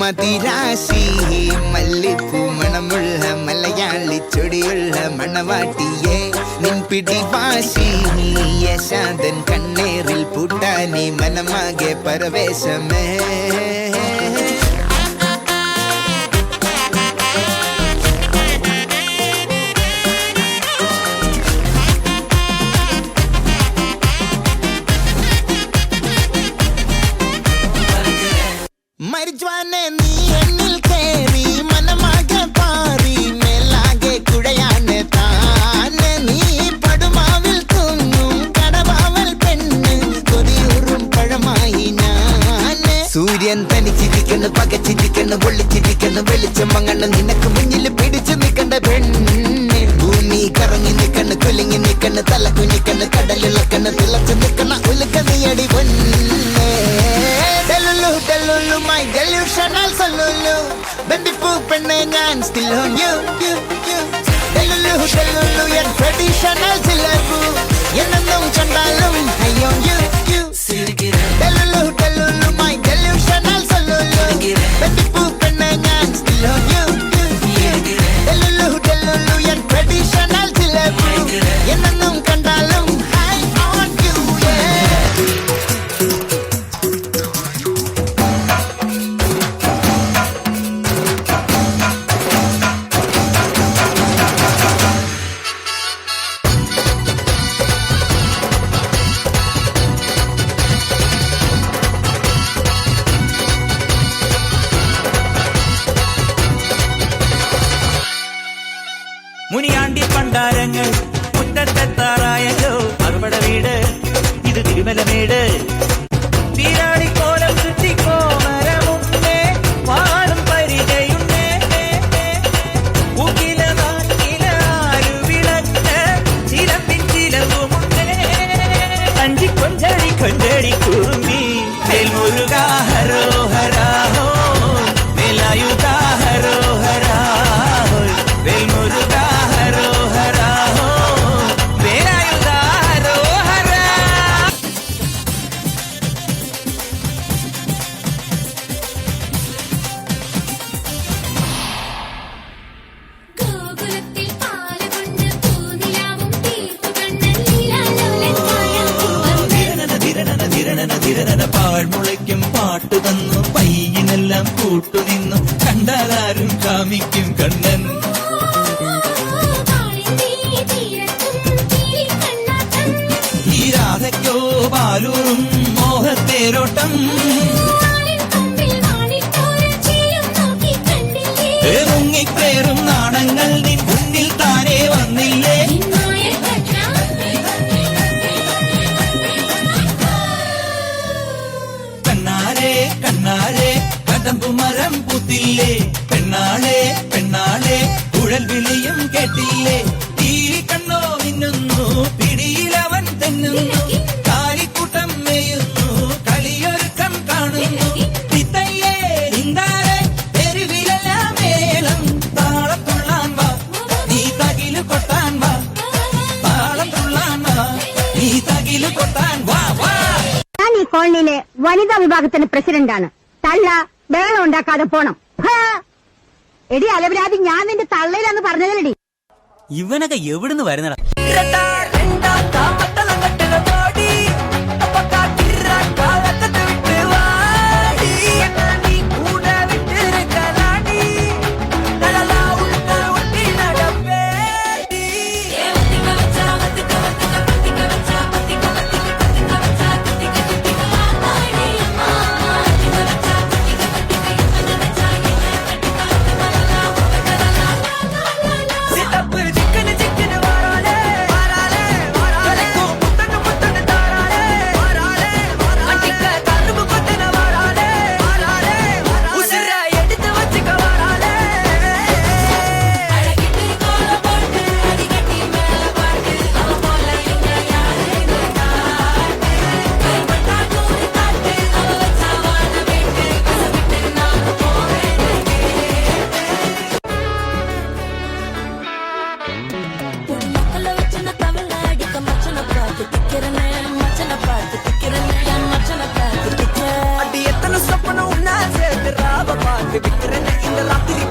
മതിരാശി മല്ലിപ്പൂ മണമുള്ള മലയാളി ചൊടിയുള്ള മണവാട്ടിയെ നിൻ പിടിവാശി യശാന്തൻ കണ്ണേറിൽ പൂട്ടാനി മനമാകെ പരവേശമേ മരിച്ചുവാനെ നീ എന്നിൽ കേറി മനമാകെ പാറി മേലാകെ കുഴയാണ് താനെ നീ പടുമാവിൽ തൂങ്ങും കടവാവൽ പെണ്ണ് കൊതിയൂറും പഴമായി ഞാന് സൂര്യൻ തനിച്ചിരിക്കുന്നു പകച്ചിരിക്കുന്നു പൊള്ളിച്ചിരിക്കുന്നു വെളിച്ചം മങ്ങണ് നിനക്ക് മുന്നിൽ പിടിച്ചു നിൽക്കണ്ട പെണ്ണ് ഭൂമി കറങ്ങി നിൽക്കണ് കുലുങ്ങി നിൽക്കണ് തല കുഞ്ഞിക്കണ് കടലിളക്കണ് തിളച്ചു നിൽക്കണ ഉലുക്ക നീയടി പൊന്നേ Delulu, my delusional solulu ബന്ദിപ്പൂ പെണ്ണെ ഞാൻ still on you Delulu, your traditional ചിലപ്പു എന്നെന്നും കണ്ടാലും I on you Delulu, my delusional solulu ബന്ദിപ്പൂ പെണ്ണെ ഞാൻ still on you Delulu, your traditional ചിലപ്പു എന്നെന്നും കണ്ടാലും I on you മുനിയാണ്ടി പണ്ടാരങ്ങൾ മുറ്റത്തെത്താറായല്ലോ മറുപട വീട് ഇത് തിരുമലമേട് തീരാളിക്കോലം ചുറ്റിക്കോ മരമുന്നേ വാടും പരിചയുന്നേ ൂക്കില നാക്കില ആരുവിളക്ക് ചിലമ്പിൻ ചിലമ്പുമുന്നേ അഞ്ചി കൊഞ്ചടി കൊഞ്ചടി കുറുമ്പി മേൽമുരുകാ ഹരോ ഹരാഹോ മേലായുധാ ഹരോ ഹരാഹോ വേൽമുരുകാ ഹരോ ഹരാഹോ വേലായുധാ ഹരോ ഹരാ ഗോകുലത്തിൽ പാലകൊണ്ട് പൂനിലാവും തീർത്തുകണ്ണൻ ലീലാലോലൻ ധിരണന പാഴ്മുളയ്ക്കും പാട്ടു തന്നു പയ്യനെല്ലാം കൂട്ടുനിന്നു കണ്ടാലാരും കാമിക്കും കണ്ണൻ ഈ രാധയ്ക്കോ പാലൂറും മോഹത്തേരോട്ടം മുങ്ങിക്കേറും നാണങ്ങൾ നിൻ മുന്നിൽ താനേ വന്നില്ലേ കണ്ണാരെ കണ്ണാരെ കടമ്പു മരം പൂത്തില്ലേ പെണ്ണാളെ പെണ്ണാളെ കുഴൽ വിളിയും കേട്ടില്ലേ തീരി കണ്ണോ മിന്നുന്നു പിടിയിലവൻ തെന്നുന്നു കാലിക്കൂട്ടം മേയുന്നു കളിയൊരുക്കം കാണുന്നു തിത്തയ്യേ നിന്താരെ തെരുവിലെല്ലാം മേളം താളം തുള്ളാൻ വാ നീ തകില് കൊട്ടാൻ വാ താളം തുള്ളാൻ വാ നീ തകില് കൊട്ടാൻ വാ വാ ഞാൻ ഈ കോളനിയിലെ വനിതാ വിഭാഗത്തിന്റെ പ്രസിഡന്റാണ് തള്ള ബഹളം ഉണ്ടാക്കാതെ പോണം എടി അലവരാതി ഞാൻ നിന്റെ തള്ളയിലാന്ന് പറഞ്ഞതല്ലടി ഇവനൊക്കെ എവിടുന്ന് വരുന്നടാ ചിക്കന് വാരാലേ വിട്ടുതന്നെ ഇന്ന രാത്രി